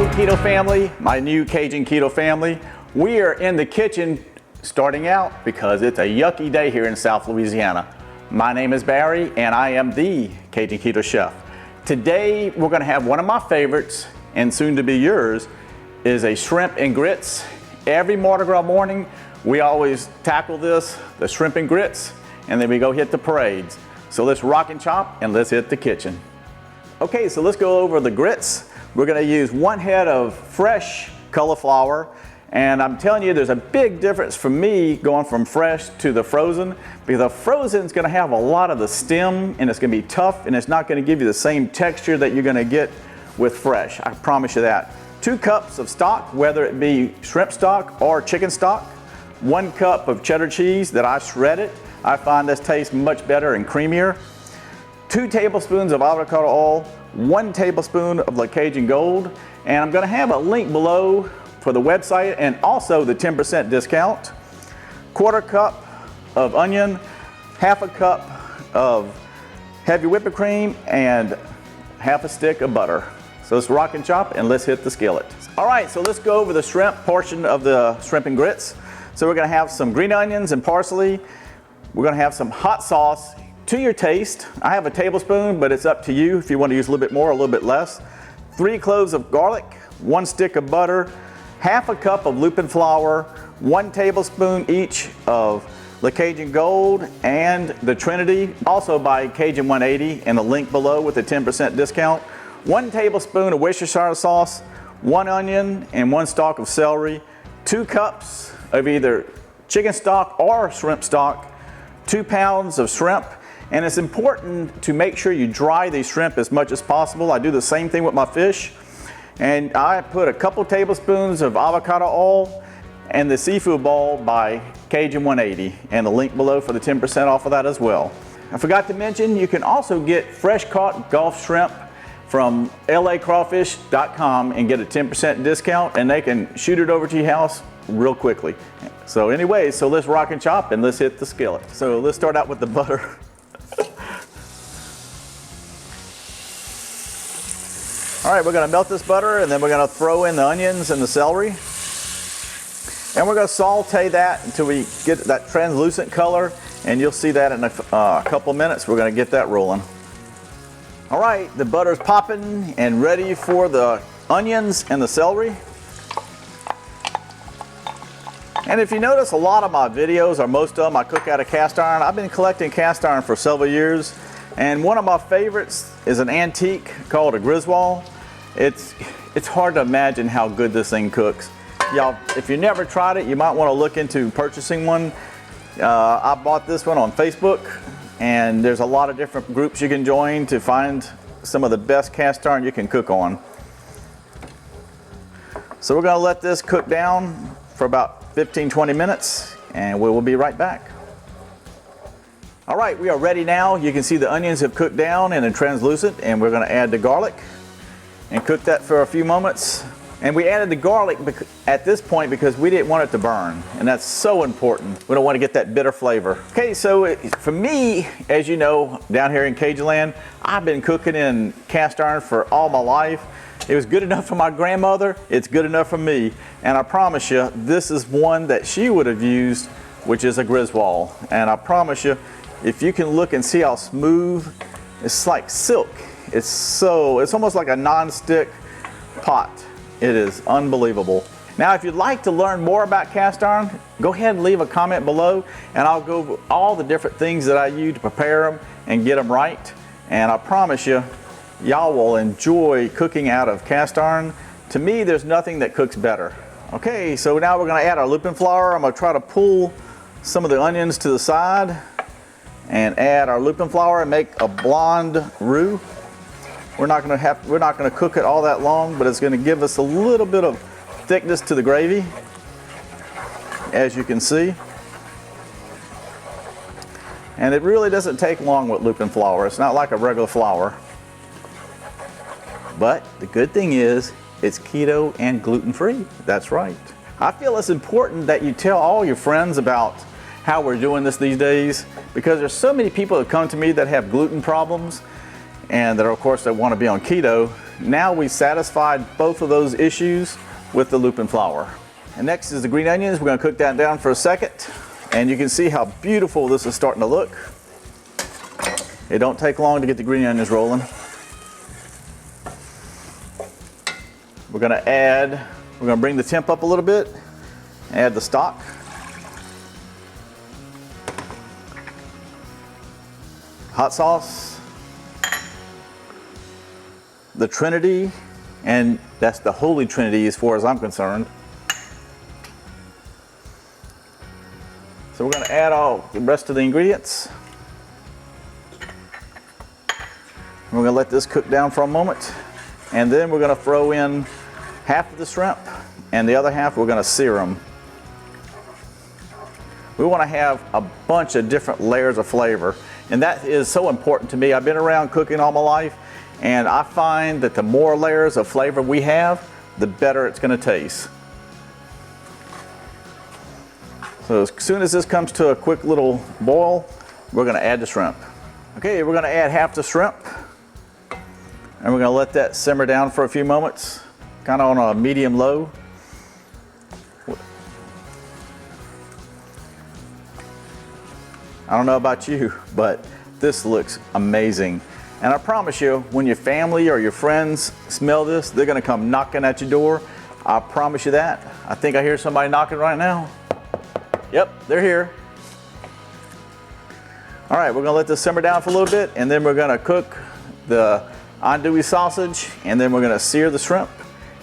Hello Keto family, my new Cajun Keto family. We are in the kitchen starting out because it's a yucky day here in South Louisiana. My name is Barry and I am the Cajun Keto chef. Today we're going to have one of my favorites, and soon to be yours, is a shrimp and grits. Every Mardi Gras morning we always tackle this, the shrimp and grits, and then we go hit the parades. So let's rock and chop and let's hit the kitchen. Okay, so let's go over the grits. We're going to use 1 head of fresh cauliflower, and I'm telling you there's a big difference for me going from fresh to the frozen, because the frozen is going to have a lot of the stem and it's going to be tough and it's not going to give you the same texture that you're going to get with fresh. I promise you that. 2 cups of stock, whether it be shrimp stock or chicken stock. 1 cup of cheddar cheese that I shredded. I find this tastes much better and creamier. 2 tablespoons of avocado oil, 1 tablespoon of the Cajun Gold, and I'm going to have a link below for the website and also the 10% discount. 1/4 cup of onion, 1/2 cup of heavy whipping cream, and 1/2 stick of butter. So let's rock and chop and let's hit the skillet. All right, so let's go over the shrimp portion of the shrimp and grits. So we're going to have some green onions and parsley. We're going to have some hot sauce to your taste. I have a tablespoon, but it's up to you if you want to use a little bit more or a little bit less. 3 cloves of garlic, 1 stick of butter, 1/2 cup of lupin flour, 1 tablespoon each of the Cajun Gold and the Trinity, also by Cajun 180, and the link below with the 10% discount. 1 tablespoon of Worcestershire sauce, 1 onion and 1 stalk of celery, 2 cups of either chicken stock or shrimp stock, 2 pounds of shrimp. And it's important to make sure you dry these shrimp as much as possible. I do the same thing with my fish. And I put a couple tablespoons of avocado oil and the seafood ball by Cajun 180, and the link below for the 10% off of that as well. I forgot to mention, you can also get fresh caught Gulf shrimp from lacrawfish.com and get a 10% discount, and they can shoot it over to your house real quickly. So anyways, so let's rock and chop and let's hit the skillet. So let's start out with the butter. All right, we're going to melt this butter, and then we're going to throw in the onions and the celery. And we're going to saute that until we get that translucent color, and you'll see that in a couple of minutes. We're going to get that rolling. All right, the butter's popping and ready for the onions and the celery. And if you notice, a lot of my videos, or most of them, I cook out of cast iron. I've been collecting cast iron for several years, and one of my favorites is an antique called a Griswold. It's hard to imagine how good this thing cooks. Y'all, if you never tried it, you might want to look into purchasing one. I bought this one on Facebook, and there's a lot of different groups you can join to find some of the best cast iron you can cook on. So we're going to let this cook down for about 15-20 minutes, and we will be right back. All right, we are ready now. You can see the onions have cooked down and are translucent, and we're going to add the garlic and cook that for a few moments. And we added the garlic at this point because we didn't want it to burn, and that's so important. We don't want to get that bitter flavor. Okay, so for me, as you know, down here in Cajun land, I've been cooking in cast iron for all my life. It was good enough for my grandmother, it's good enough for me, and I promise you, this is one that she would have used, which is a Griswold. And I promise you, if you can look and see how smooth, it's like silk. It's almost like a non-stick pot. It is unbelievable. Now, if you'd like to learn more about cast iron, go ahead and leave a comment below, and I'll go over all the different things that I use to prepare them and get them right. And I promise you, y'all will enjoy cooking out of cast iron. To me, there's nothing that cooks better. Okay, so now we're going to add our lupin flour. I'm going to try to pull some of the onions to the side and add our lupin flour and make a blonde roux. We're not going to cook it all that long, but it's going to give us a little bit of thickness to the gravy, as you can see. And it really doesn't take long with lupin flour. It's not like a regular flour. But the good thing is it's keto and gluten-free. That's right. I feel it's important that you tell all your friends about how we're doing this these days, because there's so many people that come to me that have gluten problems, and that of course they want to be on keto, now we satisfied both of those issues with the lupin flour. And next is the green onions. We're going to cook that down for a second. And you can see how beautiful this is starting to look. It don't take long to get the green onions rolling. We're going to bring the temp up a little bit, add the stock. Hot sauce, the Trinity, and that's the Holy Trinity as far as I'm concerned. So we're going to add all the rest of the ingredients. We're going to let this cook down for a moment, and then we're going to throw in half of the shrimp, and the other half we're going to sear them. We want to have a bunch of different layers of flavor. And that is so important to me. I've been around cooking all my life, and I find that the more layers of flavor we have, the better it's going to taste. So as soon as this comes to a quick little boil, we're going to add the shrimp. Okay, we're going to add half the shrimp, and we're going to let that simmer down for a few moments, kind of on a medium-low. I don't know about you, but this looks amazing. And I promise you, when your family or your friends smell this, they're gonna come knocking at your door. I promise you that. I think I hear somebody knocking right now. Yep, they're here. All right, we're gonna let this simmer down for a little bit, and then we're gonna cook the andouille sausage, and then we're gonna sear the shrimp,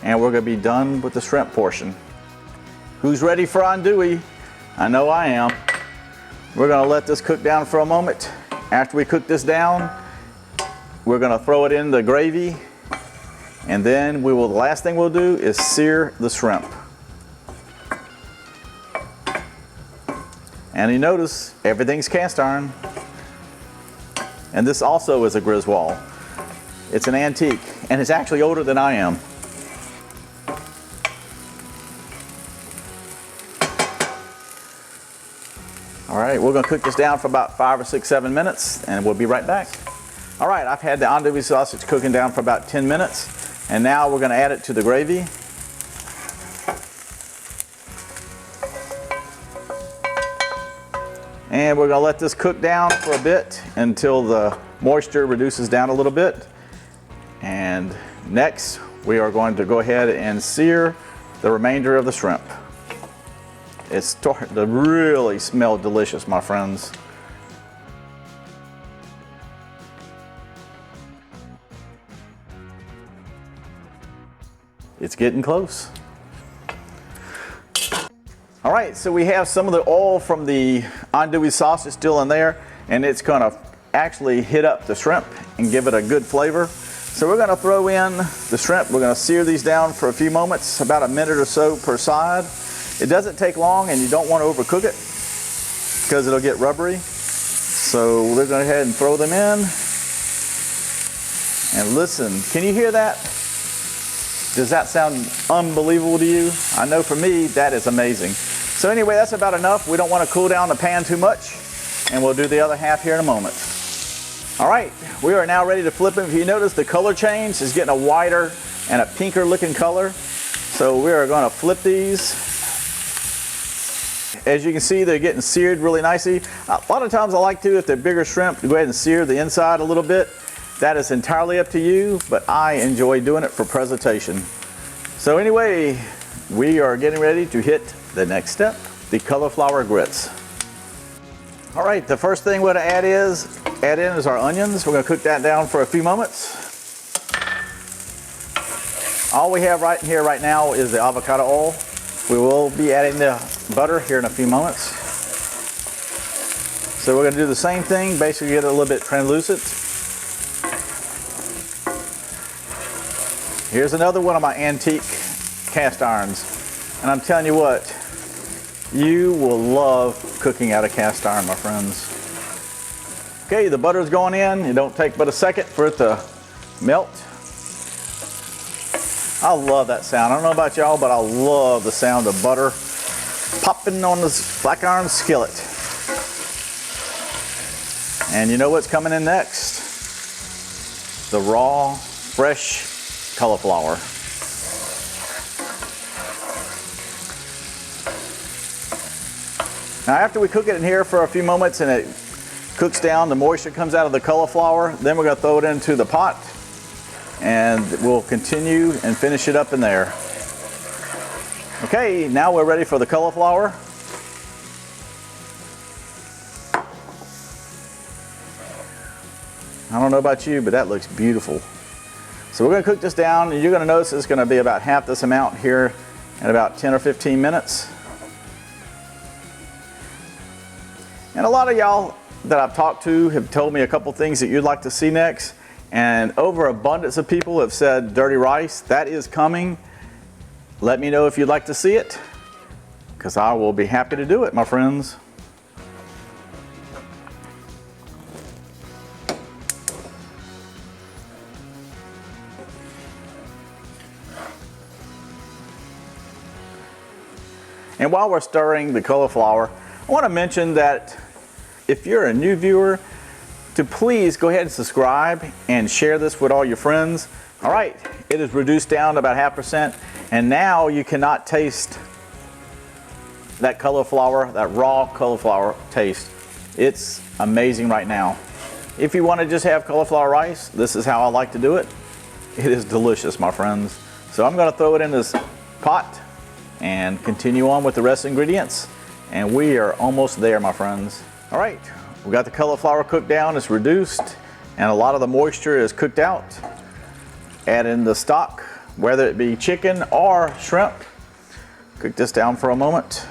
and we're gonna be done with the shrimp portion. Who's ready for andouille? I know I am. We're going to let this cook down for a moment. After we cook this down, we're going to throw it in the gravy, and then the last thing we'll do is sear the shrimp. And you notice everything's cast iron. And this also is a Griswold. It's an antique, and it's actually older than I am. All right, we're gonna cook this down for about 5 or 6, 7 minutes, and we'll be right back. All right, I've had the andouille sausage cooking down for about 10 minutes, and now we're gonna add it to the gravy. And we're gonna let this cook down for a bit until the moisture reduces down a little bit. And next, we are going to go ahead and sear the remainder of the shrimp. It's starting to really smell delicious, my friends. It's getting close. All right, so we have some of the oil from the andouille sausage still in there, and it's gonna actually hit up the shrimp and give it a good flavor. So we're gonna throw in the shrimp. We're gonna sear these down for a few moments, about a minute or so per side. It doesn't take long, and you don't want to overcook it because it'll get rubbery. So we're going to go ahead and throw them in. And listen, can you hear that? Does that sound unbelievable to you? I know for me, that is amazing. So anyway, that's about enough. We don't want to cool down the pan too much, and we'll do the other half here in a moment. All right, we are now ready to flip them. If you notice, the color change is getting a whiter and a pinker looking color. So we are going to flip these. As you can see, they're getting seared really nicely. A lot of times I like to, if they're bigger shrimp, to go ahead and sear the inside a little bit. That is entirely up to you, but I enjoy doing it for presentation. So anyway, we are getting ready to hit the next step, the cauliflower grits. All right, the first thing we're gonna add in is our onions. We're gonna cook that down for a few moments. All we have right here right now is the avocado oil. We will be adding the butter here in a few moments. So we're going to do the same thing, basically get it a little bit translucent. Here's another one of my antique cast irons. And I'm telling you what, you will love cooking out of cast iron, my friends. Okay, the butter's going in. It don't take but a second for it to melt. I love that sound. I don't know about y'all, but I love the sound of butter popping on this black iron skillet. And you know what's coming in next? The raw, fresh cauliflower. Now after we cook it in here for a few moments and it cooks down, the moisture comes out of the cauliflower, then we're going to throw it into the pot and we'll continue and finish it up in there. Okay, now we're ready for the cauliflower. I don't know about you, but that looks beautiful. So we're going to cook this down, and you're going to notice it's going to be about half this amount here in about 10 or 15 minutes. And a lot of y'all that I've talked to have told me a couple things that you'd like to see next, and overabundance of people have said dirty rice. That is coming. Let me know if you'd like to see it, because I will be happy to do it, my friends. And while we're stirring the cauliflower, I want to mention that if you're a new viewer, to please go ahead and subscribe and share this with all your friends. All right, it is reduced down to about 0.5%, and now you cannot taste that cauliflower, that raw cauliflower taste. It's amazing right now. If you want to just have cauliflower rice, this is how I like to do it. It is delicious, my friends. So I'm going to throw it in this pot and continue on with the rest of the ingredients. And we are almost there, my friends. All right, we got the cauliflower cooked down, it's reduced, and a lot of the moisture is cooked out. Add in the stock, whether it be chicken or shrimp. Cook this down for a moment.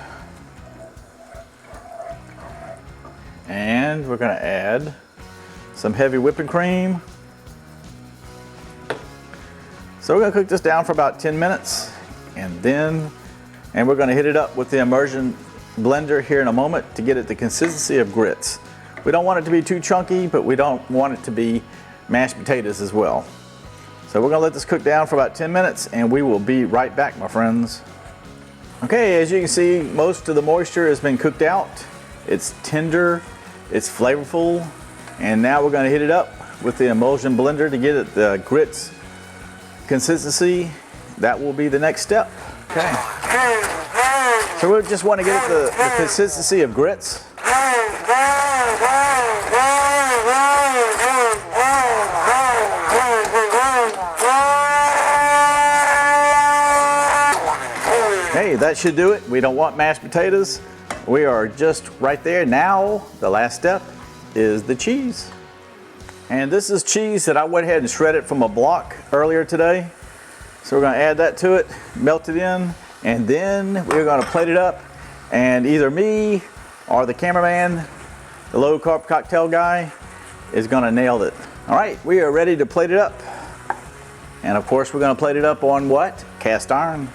And we're gonna add some heavy whipping cream. So we're gonna cook this down for about 10 minutes, and we're gonna hit it up with the immersion blender here in a moment to get it the consistency of grits. We don't want it to be too chunky, but we don't want it to be mashed potatoes as well. So we're gonna let this cook down for about 10 minutes and we will be right back, my friends. Okay, as you can see, most of the moisture has been cooked out. It's tender, it's flavorful, and now we're gonna hit it up with the emulsion blender to get it the grits consistency. That will be the next step. Okay. So we just want to get it the consistency of grits. Hey, that should do it. We don't want mashed potatoes. We are just right there. Now, the last step is the cheese. And this is cheese that I went ahead and shredded from a block earlier today. So we're going to add that to it, melt it in, and then we're going to plate it up. And either me or the cameraman, the low carb cocktail guy, is going to nail it. All right, we are ready to plate it up. And of course, we're going to plate it up on what? Cast iron.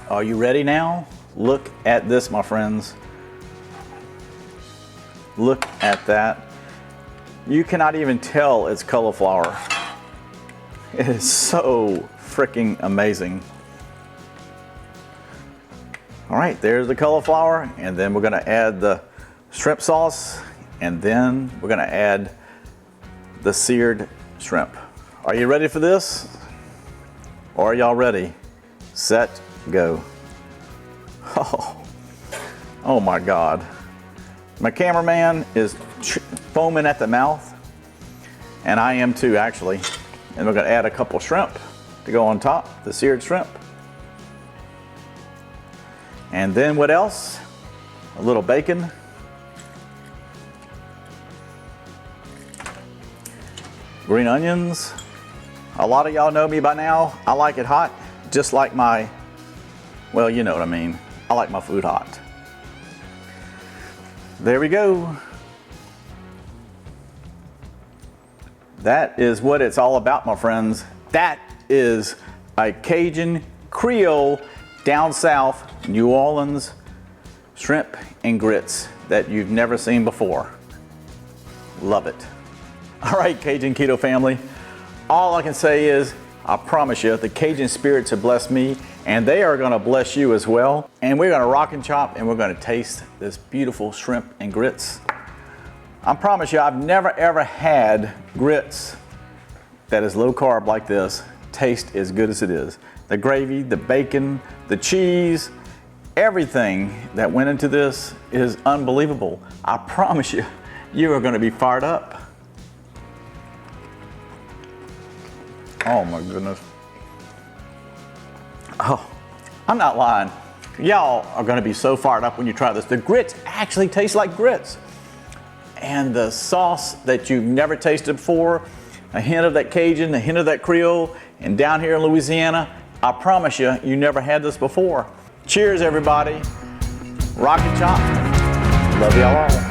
Are you ready now? Look at this, my friends. Look at that. You cannot even tell it's cauliflower. It is so freaking amazing. All right, there's the cauliflower, and then we're gonna add the shrimp sauce, and then we're gonna add the seared shrimp. Are you ready for this? Or are y'all ready? Set, go. Oh my God. My cameraman is foaming at the mouth, and I am too, actually. And we're gonna add a couple shrimp to go on top, the seared shrimp. And then what else? A little bacon. Green onions. A lot of y'all know me by now. I like it hot, just like my, well, you know what I mean. I like my food hot. There we go. That is what it's all about, my friends. That is a Cajun Creole down south New Orleans shrimp and grits that you've never seen before. Love it. All right, Cajun Keto family. All I can say is, I promise you, the Cajun spirits have blessed me, and they are gonna bless you as well. And we're gonna rock and chop, and we're gonna taste this beautiful shrimp and grits. I promise you, I've never ever had grits that is low carb like this. taste as good as it is. The gravy, the bacon, the cheese, everything that went into this is unbelievable. I promise you, you are gonna be fired up. Oh my goodness. Oh, I'm not lying. Y'all are gonna be so fired up when you try this. The grits actually taste like grits. And the sauce that you've never tasted before, a hint of that Cajun, a hint of that Creole, and down here in Louisiana, I promise you, you never had this before. Cheers, everybody. Rock and chop. Love y'all all.